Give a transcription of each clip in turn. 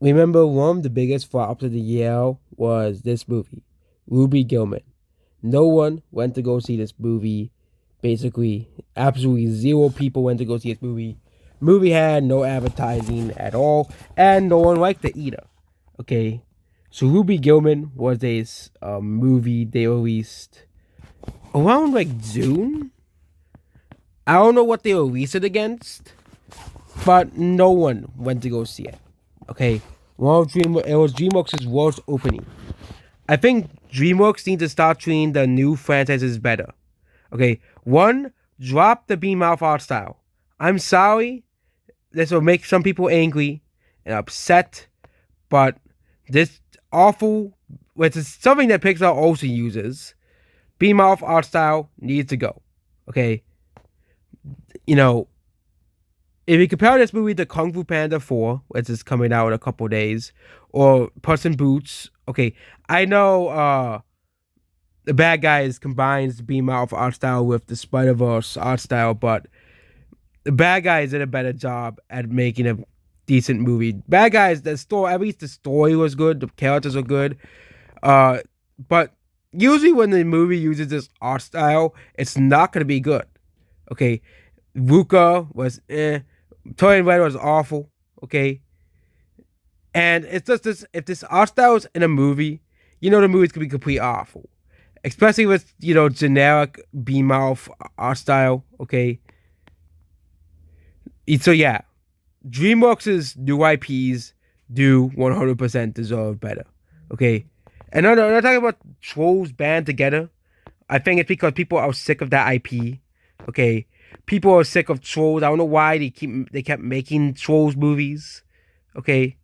remember one of the biggest flops of the year was this movie, Ruby Gilman. No one went to go see this movie. Basically, absolutely zero people went to go see this movie. Movie had no advertising at all, and no one liked it either. Okay, so Ruby Gilman was a movie they released around like June. I don't know what they released it against, but no one went to go see it. Okay, it was DreamWorks' worst opening. I think DreamWorks needs to start treating the new franchises better. Okay, one, drop the Beam Mouth art style. I'm sorry, this will make some people angry and upset, but this awful, which is something that Pixar also uses, Beam Mouth art style needs to go. Okay, you know, if you compare this movie to Kung Fu Panda 4, which is coming out in a couple days, or Puss in Boots, okay, I know the Bad Guys combines the Beam Mouth art style with the Spider Verse art style, but the Bad Guys did a better job at making a decent movie. Bad Guys, the story, at least the story was good, the characters were good, uh, but usually when the movie uses this art style, it's not gonna be good. Okay, Ruka was Toy and Red was awful. Okay, and it's just this. If this art style is in a movie, the movie's gonna be completely awful. Especially with generic B mouth art style. Okay, so yeah, DreamWorks' new IPs do 100% deserve better. Okay, and I'm not talking about Trolls band together. I think it's because people are sick of that IP. Okay, people are sick of Trolls. I don't know why they kept making Trolls movies. Okay,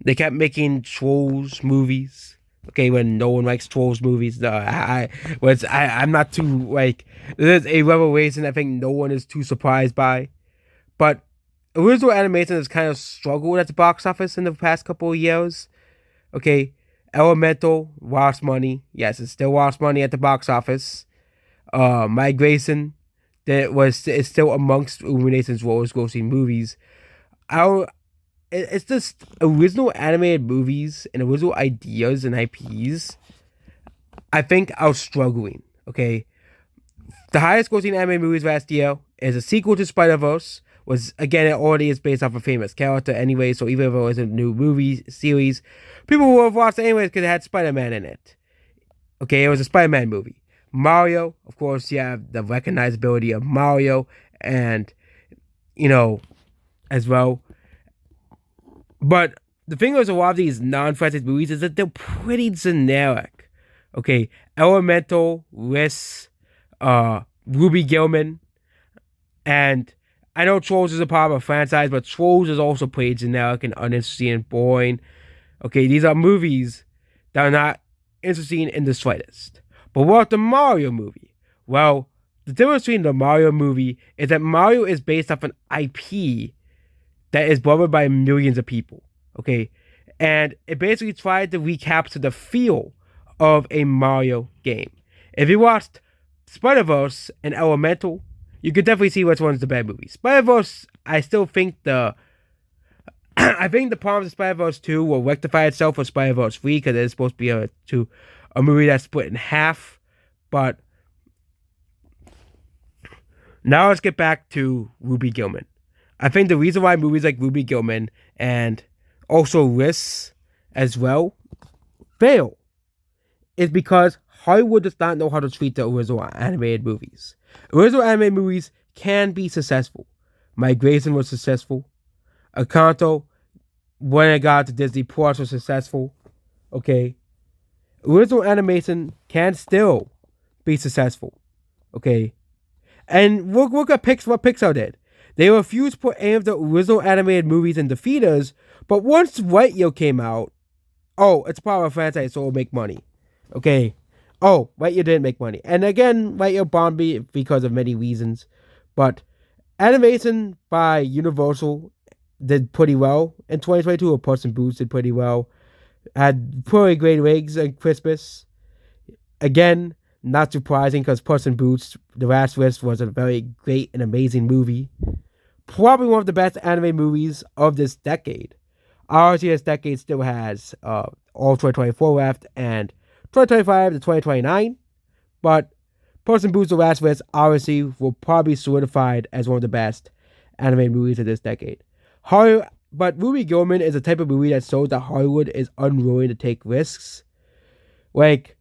they kept making Trolls movies. Okay, when no one likes Trolls movies, I'm not too like. There's a revelation I think no one is too surprised by, but original animation has kind of struggled at the box office in the past couple of years. Okay, Elemental lost money. Yes, it still lost money at the box office. Migration that was is still amongst Illumination's lowest grossing movies. I don't, it's just original animated movies and original ideas and IPs. I think are struggling. Okay, the highest grossing animated movies last year is a sequel to Spider Verse. Was again it already is based off a famous character anyway, so even if it was a new movie series, people would have watched it anyways because it had Spider Man in it. Okay, it was a Spider Man movie. Mario, of course, you have the recognizability of Mario, and as well. But the thing with a lot of these non-franchise movies is that they're pretty generic. Okay, Elemental, Riss, Ruby Gilman, and I know Trolls is a part of a franchise, but Trolls is also pretty generic and uninteresting and boring. Okay, these are movies that are not interesting in the slightest. But what about the Mario movie? Well, the difference between the Mario movie is that Mario is based off an IP that is beloved by millions of people. Okay, and it basically tried to recapture the feel of a Mario game. If you watched Spider Verse and Elemental, you could definitely see which one's the bad movie. Spider Verse, I still think I think the problems of Spider Verse 2 will rectify itself with Spider Verse 3 because it's supposed to be a movie that's split in half. But now let's get back to Ruby Gilman. I think the reason why movies like Ruby Gilman and also Riss as well fail is because Hollywood does not know how to treat the original animated movies. Original animated movies can be successful. Migration was successful. Encanto, when it got to Disney Plus, was successful. Okay. Original animation can still be successful. Okay. And look at what Pixar did. They refused to put any of the original animated movies in the theaters, but once Lightyear came out, oh, it's part of a franchise, so it'll make money. Okay. Oh, Lightyear didn't make money. And again, Lightyear bombed me because of many reasons. But animation by Universal did pretty well in 2022. Or Puss in Boots did pretty well. Had pretty great rigs at Christmas. Again, not surprising because Puss in Boots, The Last Wish, was a very great and amazing movie. Probably one of the best anime movies of this decade. Obviously, this decade still has all 2024 left and 2025 to 2029. But Puss in Boots: The Last Wish obviously will probably be solidified as one of the best animated movies of this decade. But Movie Gilman is a type of movie that shows that Hollywood is unwilling to take risks. Like,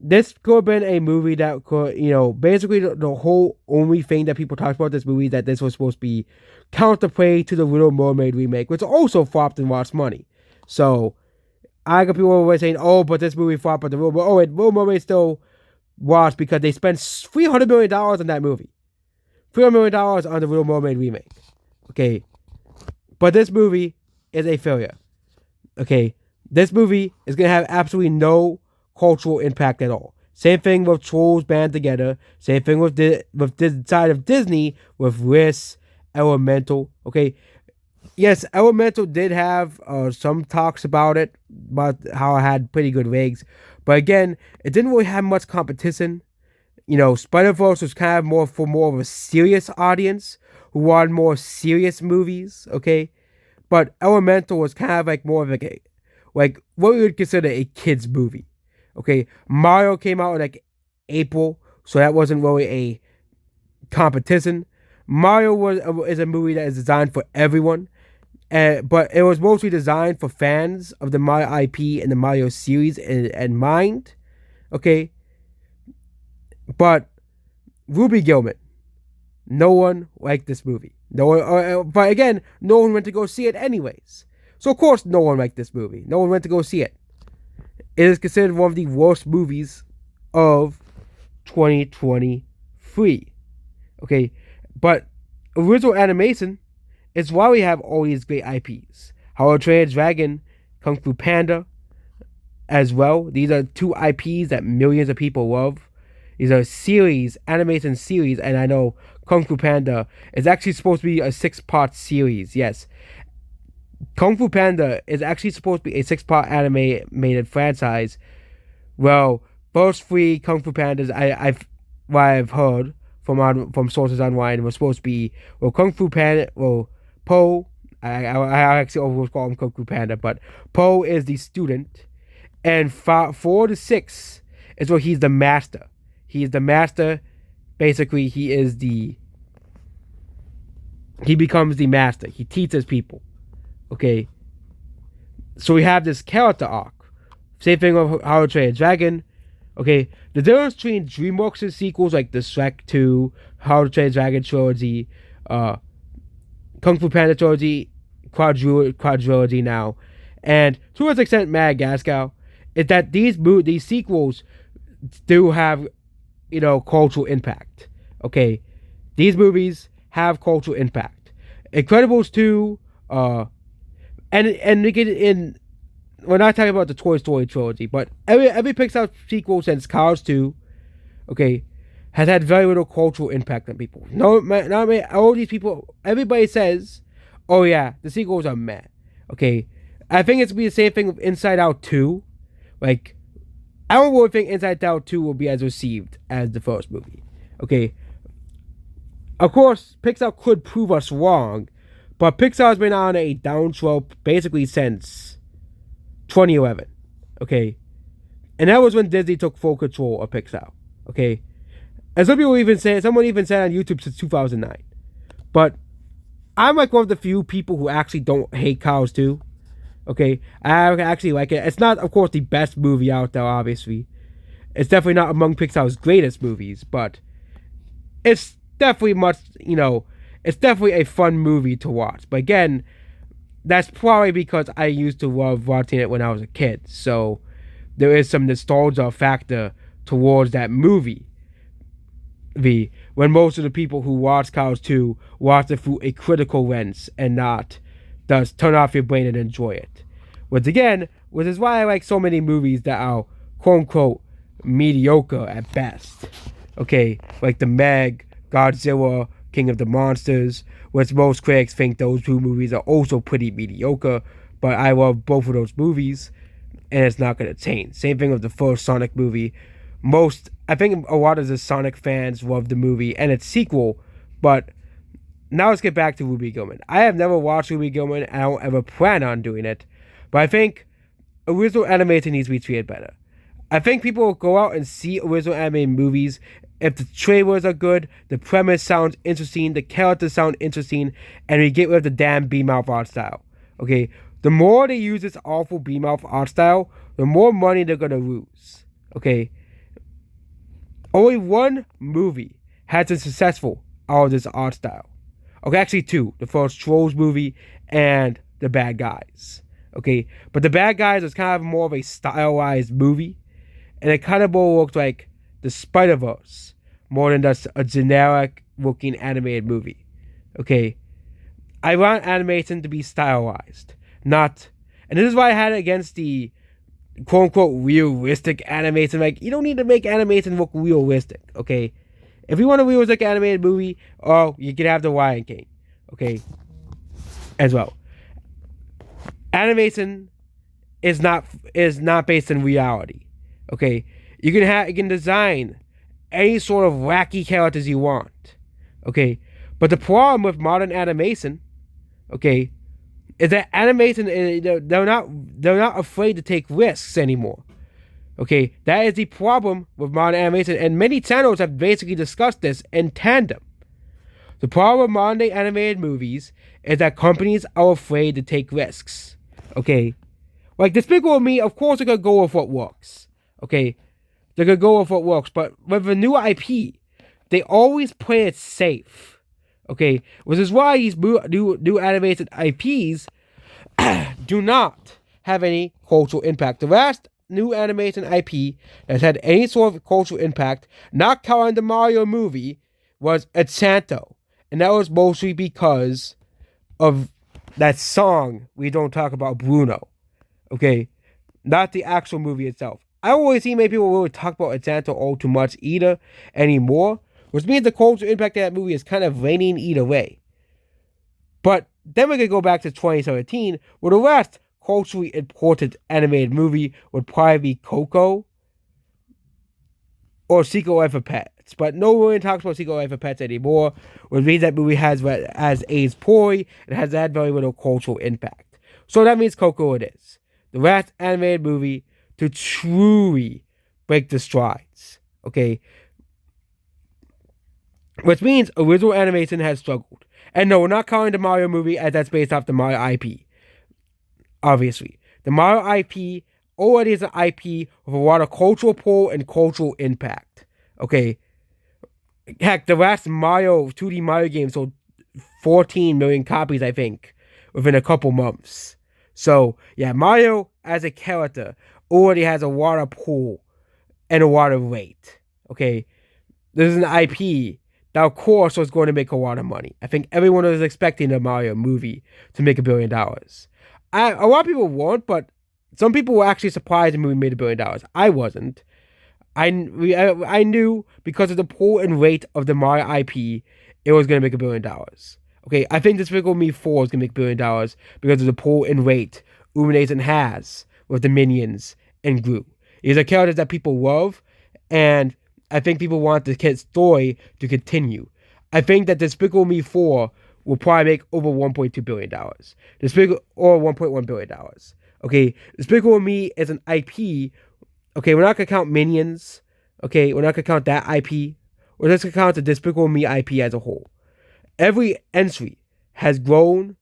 this could have been a movie that could, basically the whole only thing that people talked about this movie is that this was supposed to be counterplay to the Little Mermaid remake, which also flopped and lost money. So, I got people always saying, oh, but this movie flopped, but Little Mermaid still watched because they spent $300 million on that movie. $300 million on the Little Mermaid remake. Okay. But this movie is a failure. Okay. This movie is going to have absolutely no cultural impact at all. Same thing with Trolls Band Together. Same thing with this side of Disney with Risk, Elemental. Okay. Yes, Elemental did have some talks about it, about how it had pretty good legs. But again, it didn't really have much competition. Spider-Verse was kind of more of a serious audience who wanted more serious movies, okay? But Elemental was kind of like more of like what we would consider a kid's movie, okay? Mario came out in like April, so that wasn't really a competition. Mario is a movie that is designed for everyone, but it was mostly designed for fans of the Mario IP and the Mario series in mind, okay? But Ruby Gilman, no one liked this movie. No one, but again, no one went to go see it anyways. So of course, no one liked this movie. No one went to go see it. It is considered one of the worst movies of 2023. Okay, but original animation is why we have all these great IPs. How to Train Your Dragon, Kung Fu Panda, as well. These are two IPs that millions of people love. These are animation series, and I know Kung Fu Panda is actually supposed to be a 6-part series. Yes, Kung Fu Panda is actually supposed to be a 6-part animated franchise. Well, first 3 Kung Fu Pandas I've heard from sources online was supposed to be Kung Fu Panda. Po. I actually always call him Kung Fu Panda, but Po is the student, and 4 to 6 is where he's the master. He is the master. Basically, he becomes the master. He teaches people. Okay. So we have this character arc. Same thing with How to Train Your Dragon. Okay. The difference between DreamWorks' sequels like the Shrek 2, How to Train Your Dragon trilogy, Kung Fu Panda trilogy, quadrilogy now, and to an extent Madagascar, is that these sequels do have cultural impact. Okay, these movies have cultural impact. Incredibles 2, and we get in. We're not talking about the Toy Story trilogy, but every Pixar sequel since Cars 2, okay, has had very little cultural impact on people. All these people, everybody says, oh yeah, the sequels are meh. Okay, I think it's going to be the same thing with Inside Out 2. Like, I don't really think Inside Out 2 will be as received as the first movie. Okay. Of course, Pixar could prove us wrong, but Pixar's been on a downslope basically since 2011. Okay. And that was when Disney took full control of Pixar. Okay. And someone even said on YouTube since 2009. But I'm like one of the few people who actually don't hate Cars 2. Okay, I actually like it. It's not, of course, the best movie out there, obviously. It's definitely not among Pixar's greatest movies, but it's definitely it's definitely a fun movie to watch. But again, that's probably because I used to love watching it when I was a kid. So there is some nostalgia factor towards that movie. When most of the people who watch Cars 2 watch it through a critical lens and not does turn off your brain and enjoy it. Which is why I like so many movies that are quote unquote mediocre at best. Okay, like The Meg, Godzilla, King of the Monsters, which most critics think those 2 movies are also pretty mediocre, but I love both of those movies, and it's not going to change. Same thing with the first Sonic movie. I think a lot of the Sonic fans love the movie and its sequel, but now let's get back to Ruby Gilman. I have never watched Ruby Gilman, and I don't ever plan on doing it. But I think original animation needs to be treated better. I think people will go out and see original animated movies if the trailers are good, the premise sounds interesting, the characters sound interesting, and we get rid of the damn B-mouth art style. Okay? The more they use this awful B-mouth art style, the more money they're gonna lose. Okay? Only one movie has been successful out of this art style. Okay, actually two. The first Trolls movie and The Bad Guys. Okay? But The Bad Guys was kind of more of a stylized movie. And it kind of more looks like the Spider-Verse more than just a generic looking animated movie. Okay? I want animation to be stylized. Not... And this is why I had it against the quote-unquote realistic animation. Like, you don't need to make animation look realistic. Okay? If you want a realistic animated movie, oh, you can have The Lion King. Okay? As well. Animation is not based in reality. Okay, you can design any sort of wacky characters you want. Okay, but the problem with modern animation, okay, is that animation they're not afraid to take risks anymore. Okay, that is the problem with modern animation, and many channels have basically discussed this in tandem. The problem with modern day animated movies is that companies are afraid to take risks. Okay, like Despicable Me, of course they're gonna go with what works. Okay, they're gonna go with what works, but with a new IP, they always play it safe. Okay, which is why these new animated IPs do not have any cultural impact. The last new animation IP that's had any sort of cultural impact, not counting the Mario movie, was Encanto, and that was mostly because of that song We Don't Talk About Bruno. Okay, not the actual movie itself. I don't really see many people really talk about Encanto all too much either anymore, which means the cultural impact of that movie is kind of waning either way. But then we could go back to 2017, where the last culturally important animated movie would probably be Coco or Secret Life of Pets. But no one talks about Secret Life of Pets anymore, which means that movie has aged poorly and has had very little cultural impact. So that means Coco it is. The last animated movie to truly break the strides. Okay? Which means original animation has struggled. And no, we're not calling the Mario movie as that's based off the Mario IP. Obviously. The Mario IP already is an IP with a lot of cultural pull and cultural impact. Okay? Heck, the last 2D Mario game sold 14 million copies, I think, within a couple months. So, yeah, Mario as a character already has a lot of pull and a lot of weight. Okay? This is an IP that, of course, was going to make a lot of money. I think everyone was expecting the Mario movie to make $1 billion. A lot of people weren't, but some people were actually surprised the movie made $1 billion. I wasn't. I knew because of the pull and weight of the Mario IP, it was going to make $1 billion. Okay, I think Despicable Me 4 is going to make $1 billion because of the pull and weight Illumination has with the Minions and Gru. These are characters that people love, and I think people want the story to continue. I think that Despicable Me 4 will probably make over $1.2 billion. Or $1.1 billion. Okay, Despicable Me is an IP. Okay, we're not going to count Minions. Okay, we're not going to count that IP. We're just going to count the Despicable Me IP as a whole. Every entry has grown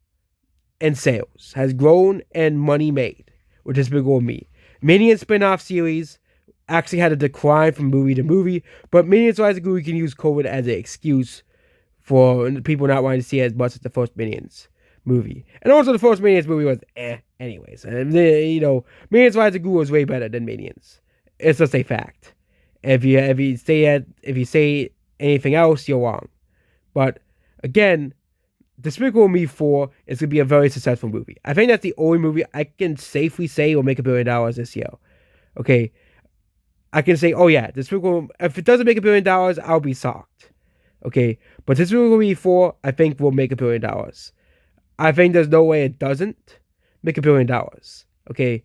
in sales, has grown in money made with Despicable Me. Minions spin-off series actually had a decline from movie to movie, but Minions Rise of Gru can use COVID as an excuse for people not wanting to see it as much as the first Minions movie. And also the first Minions movie was anyways. And Minions Rise of Gru was way better than Minions. It's just a fact. If you say anything else, you're wrong. But again, Despicable Me 4 is going to be a very successful movie. I think that's the only movie I can safely say will make $1 billion this year. Okay? I can say, oh yeah, if it doesn't make $1 billion, I'll be shocked. Okay? But Despicable Me 4, I think will make $1 billion. I think there's no way it doesn't make $1 billion. Okay?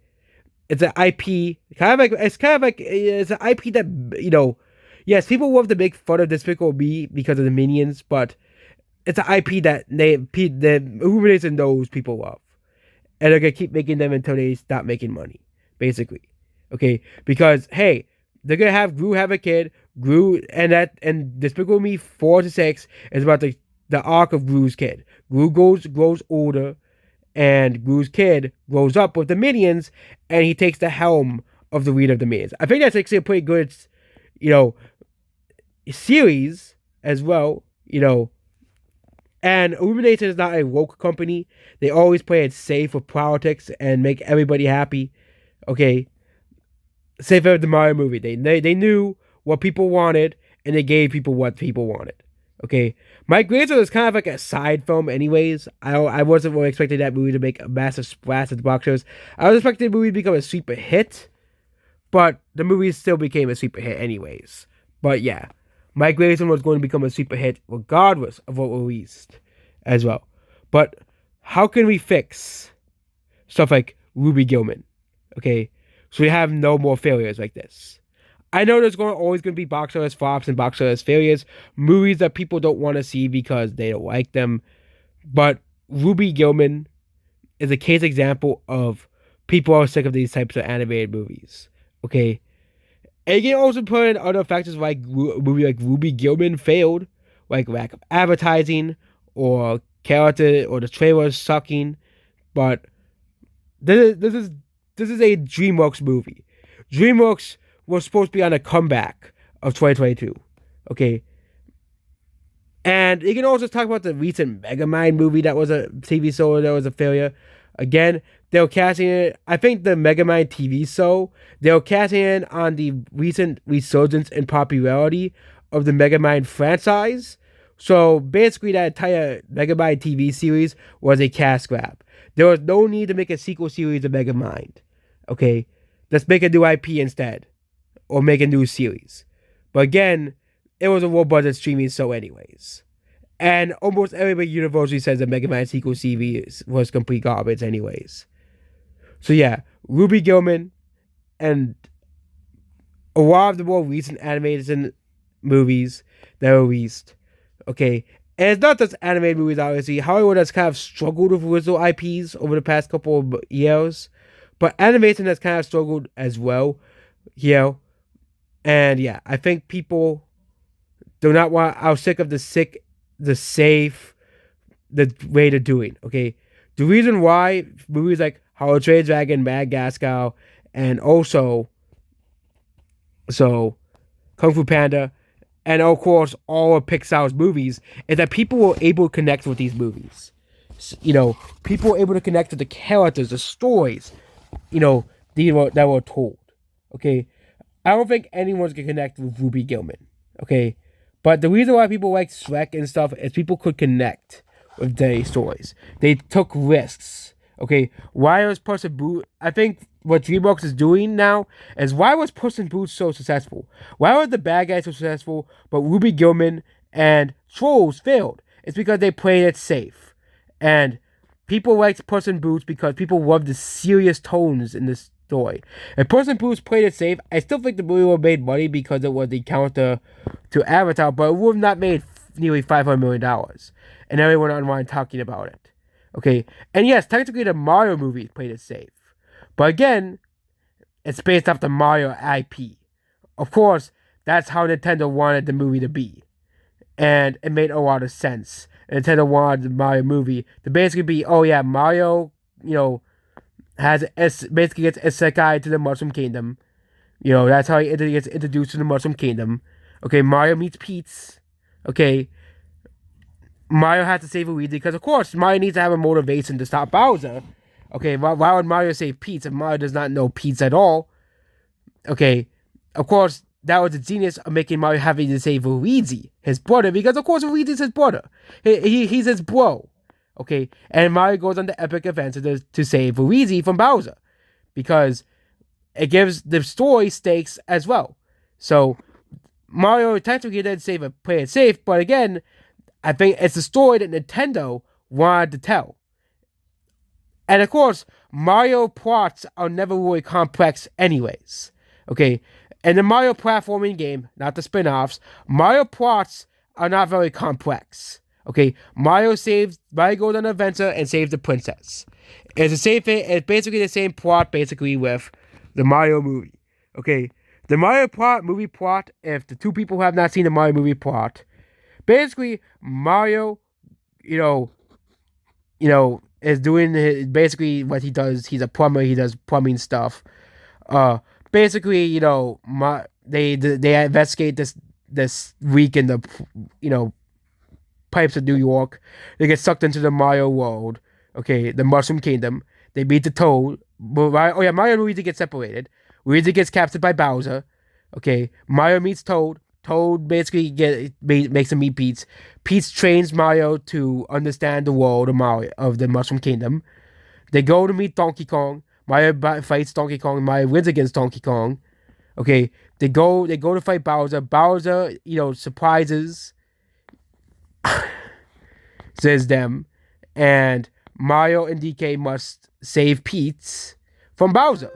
It's an IP, it's an IP that, yes, people love to make fun of Despicable Me because of the Minions, but it's an IP that the Illumination knows people love, and they're gonna keep making them until they stop making money, basically. Okay, because hey, they're gonna have Gru have a kid. Gru and Despicable Me 4 to 6 is about the arc of Gru's kid. Gru grows older, and Gru's kid grows up with the Minions, and he takes the helm of the leader of the Minions. I think that's actually a pretty good, you know, series as well. And Illumination is not a woke company. They always play it safe with politics and make everybody happy. Okay, save as the Mario movie. They knew what people wanted, and they gave people what people wanted. Okay, Mike Grayson was kind of like a side film, anyways. I wasn't really expecting that movie to make a massive splash at the box office. I was expecting the movie to become a super hit, but the movie still became a super hit, anyways. But yeah, Mike Grayson was going to become a super hit regardless of what released as well. But how can we fix stuff like Ruby Gilman? Okay, so we have no more failures like this. I know there's always going to be box office flops and box office failures, movies that people don't want to see because they don't like them. But Ruby Gilman is a case example of people are sick of these types of animated movies. Okay, and you can also put in other factors like a movie like Ruby Gilman failed, like lack of advertising or character or the trailer sucking. But this is a DreamWorks movie. DreamWorks was supposed to be on a comeback of 2022. Okay. And you can also talk about the recent Megamind movie that was a TV show that was a failure. Again, they were casting it. I think the Megamind TV show, they were casting it on the recent resurgence in popularity of the Megamind franchise. So basically, that entire Megamind TV series was a cash grab. There was no need to make a sequel series of Megamind. Okay, let's make a new IP instead, or make a new series. But again, it was a low budget streaming show anyways. And almost everybody universally says the Megamind sequel series was complete garbage anyways. So yeah, Ruby Gilman and a lot of the more recent animated movies that were released. Okay, and it's not just animated movies, obviously. Hollywood has kind of struggled with original IPs over the past couple of years. But animation has kind of struggled as well. And yeah, I think people do not want, are sick of the safe, the way they're doing. Okay, the reason why movies like How to Train Your Dragon, Madagascar, and also Kung Fu Panda, and of course all of Pixar's movies, is that people were able to connect with these movies. People were able to connect with the characters, the stories, that were told. Okay, I don't think anyone's gonna connect with Ruby Gilman. Okay, but the reason why people like Shrek and stuff is people could connect with their stories. They took risks. Okay, why was Puss in Boots? I think what DreamWorks is doing now is, why was Puss in Boots so successful? Why were the bad guys so successful, but Ruby Gilman and Trolls failed? It's because they played it safe, and people liked Puss in Boots because people loved the serious tones in this story. If Puss in Boots played it safe, I still think the movie would have made money because it was the counter to Avatar, but it would have not made nearly $500 million. And everyone online talking about it. Okay, and yes, technically the Mario movie played it safe. But again, it's based off the Mario IP. Of course, that's how Nintendo wanted the movie to be. And it made a lot of sense. Nintendo wanted the Mario movie to basically be, oh yeah, Mario, basically gets isekai to the Mushroom Kingdom. That's how he gets introduced to the Mushroom Kingdom. Okay, Mario meets Peach. Okay, Mario has to save Luigi because, of course, Mario needs to have a motivation to stop Bowser. Okay, why would Mario save Peach if Mario does not know Peach at all? Okay, of course, that was the genius of making Mario having to save Luigi, his brother, because, of course, Luigi's his brother. He's his bro. Okay, and Mario goes on the epic adventure to save Luigi from Bowser, because it gives the story stakes as well. So, Mario technically didn't play it safe, but again, I think it's the story that Nintendo wanted to tell. And of course, Mario plots are never really complex anyways. Okay, and the Mario platforming game, not the spin-offs, Mario plots are not very complex. Okay, Mario goes on an adventure and saves the princess. It's the same thing. It's basically the same plot, basically with the Mario movie. Okay, the movie plot. If the two people who have not seen the Mario movie plot, basically Mario, you know, is doing basically what he does. He's a plumber. He does plumbing stuff. Basically, they investigate this leak in the, pipes of New York. They get sucked into the Mario world. Okay, the Mushroom Kingdom. They beat the Toad. Mario and Luigi get separated. Luigi gets captured by Bowser. Okay, Mario meets Toad. Toad basically makes him meet Peach. Peach trains Mario to understand the world of the Mushroom Kingdom. They go to meet Donkey Kong. Mario fights Donkey Kong. Mario wins against Donkey Kong. Okay, they go to fight Bowser. Bowser, surprises says them, and Mario and DK must save Peach from Bowser.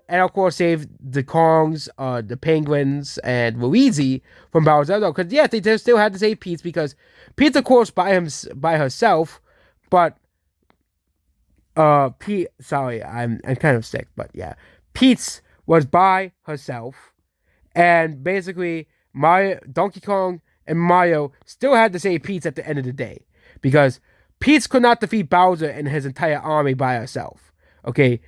And of course, save the Kongs, the Penguins, and Luigi from Bowser. Because yes, they still had to save Peach because Peach, of course, by herself. But sorry, I'm kind of sick. But yeah, Peach was by herself, and basically, Donkey Kong and Mario still had to save Peach at the end of the day because Peach could not defeat Bowser and his entire army by herself. Okay.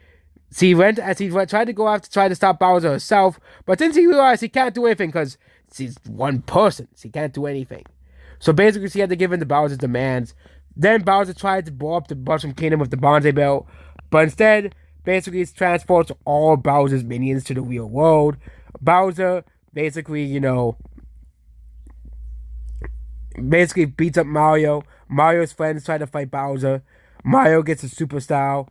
She tried to go after, try to stop Bowser herself, but then she realized she can't do anything because she's one person. She can't do anything. So basically, she had to give in to Bowser's demands. Then Bowser tried to blow up the Mushroom Kingdom with the Bonsai Belt, but instead, basically, it transports all Bowser's minions to the real world. Bowser basically, beats up Mario. Mario's friends try to fight Bowser. Mario gets a super style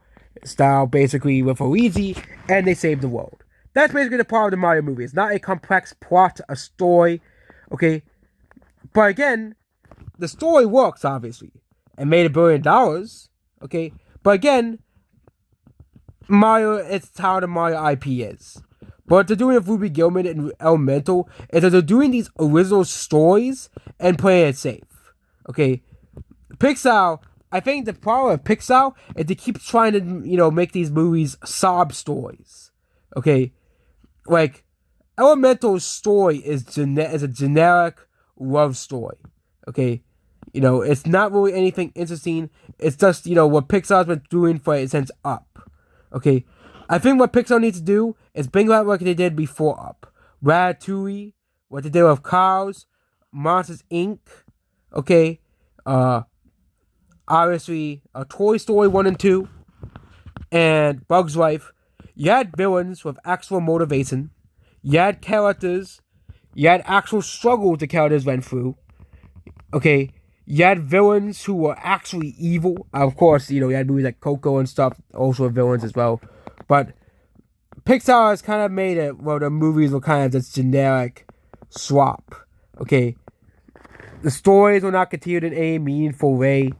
basically with Luigi, and they save the world. That's basically the plot of the Mario movie. It's not a complex plot, a story, okay? But again, the story works, obviously, and made $1 billion, okay? But again, it's how the Mario IP is. But they're doing with Ruby Gilman and Elemental is that they're doing these original stories and playing it safe, okay? Pixar, I think the problem with Pixar is they keep trying to, make these movies sob stories. Okay? Like, Elemental's story is a generic love story. Okay? It's not really anything interesting. It's just, what Pixar's been doing since Up. Okay? I think what Pixar needs to do is bring back what they did before Up. Ratatouille, what they did with Cars, Monsters, Inc., okay? Obviously, Toy Story 1 and 2, and Bug's Life. You had villains with actual motivation. You had characters. You had actual struggles the characters went through. Okay? You had villains who were actually evil. Of course, you had movies like Coco and stuff, also villains as well. But Pixar has kind of made it where the movies were kind of this generic swap. Okay? The stories were not continued in any meaningful way.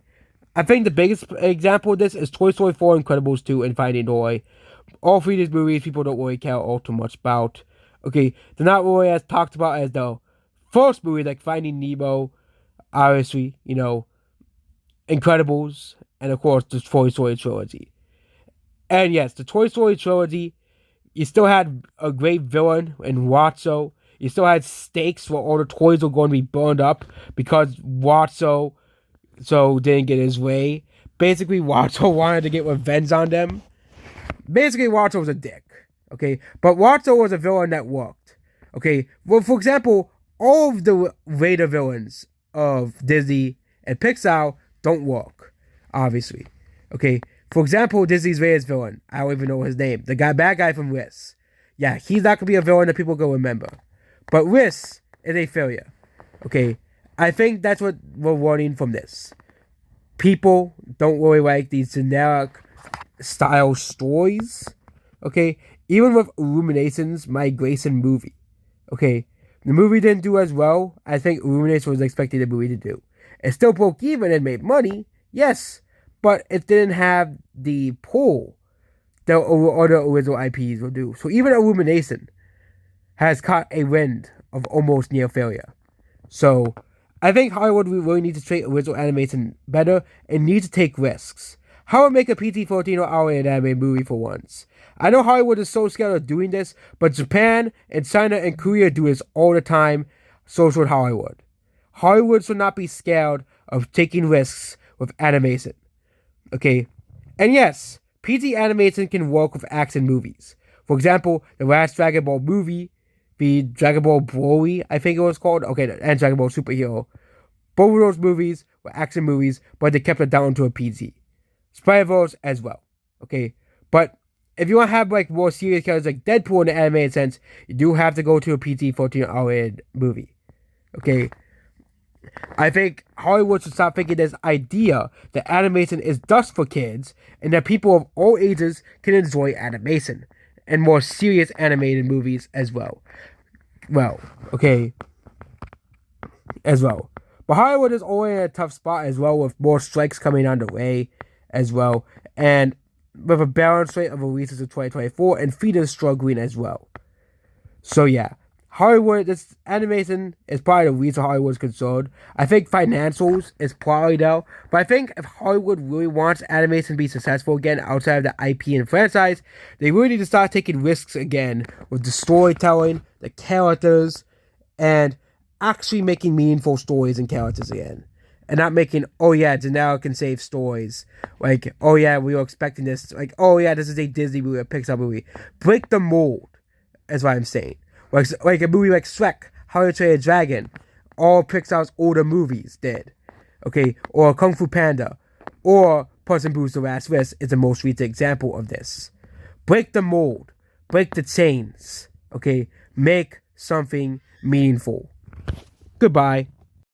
I think the biggest example of this is Toy Story 4, Incredibles 2, and Finding Dory. All three of these movies people don't really care all too much about. Okay, they're not really as talked about as the first movie, like Finding Nemo, obviously, Incredibles, and of course the Toy Story trilogy. And yes, the Toy Story trilogy, you still had a great villain in Watso. You still had stakes where all the toys were going to be burned up because Watso didn't get his way. Basically, Watso wanted to get revenge on them. Basically, Watso was a dick. Okay? But Watso was a villain that worked. Okay? Well, for example, all of the Raider villains of Disney and Pixar don't work. Obviously. Okay? For example, Disney's Raiders villain. I don't even know his name. The bad guy from Risk. Yeah, he's not going to be a villain that people go remember. But Risk is a failure. Okay? I think that's what we're learning from this. People don't really like these generic style stories. Okay? Even with Illumination's Migration movie. Okay? The movie didn't do as well I think Illumination was expecting the movie to do. It still broke even and made money. Yes. But it didn't have the pull that other original IPs will do. So even Illumination has caught a wind of almost near failure. So I think Hollywood really needs to treat original animation better and need to take risks. How would make a PG-13 or R-rated anime movie for once? I know Hollywood is so scared of doing this, but Japan and China and Korea do this all the time, so should Hollywood. Hollywood should not be scared of taking risks with animation. Okay? And yes, PG animation can work with action movies. For example, the last Dragon Ball movie, the Dragon Ball Broly, I think it was called, and Dragon Ball Superhero. Both of those movies were action movies, but they kept it down to a PG. Spider-Verse as well. Okay? But if you want to have like more serious characters like Deadpool in the animated sense, you do have to go to a PG-14 R-rated movie. Okay? I think Hollywood should stop thinking this idea that animation is just for kids and that people of all ages can enjoy animation and more serious animated movies as well. As well. But Hollywood is already in a tough spot as well with more strikes coming underway as well. And with a balance rate of releases of 2024 and feeders struggling as well. So yeah. Hollywood, this animation is probably the reason Hollywood's concerned. I think financials is probably though. But I think if Hollywood really wants animation to be successful again outside of the IP and franchise, they really need to start taking risks again with the storytelling, the characters, and actually making meaningful stories and characters again. And not making, oh yeah, Gennaro can save stories. Like, oh yeah, we were expecting this. Like, oh yeah, this is a Disney movie, a Pixar movie. Break the mold, is what I'm saying. Like a movie like Shrek, How to Train a Dragon, all Pixar's older movies did. Okay, or Kung Fu Panda, or Puss in Boots: The Last Wish is the most recent example of this. Break the mold, break the chains. Okay, make something meaningful. Goodbye.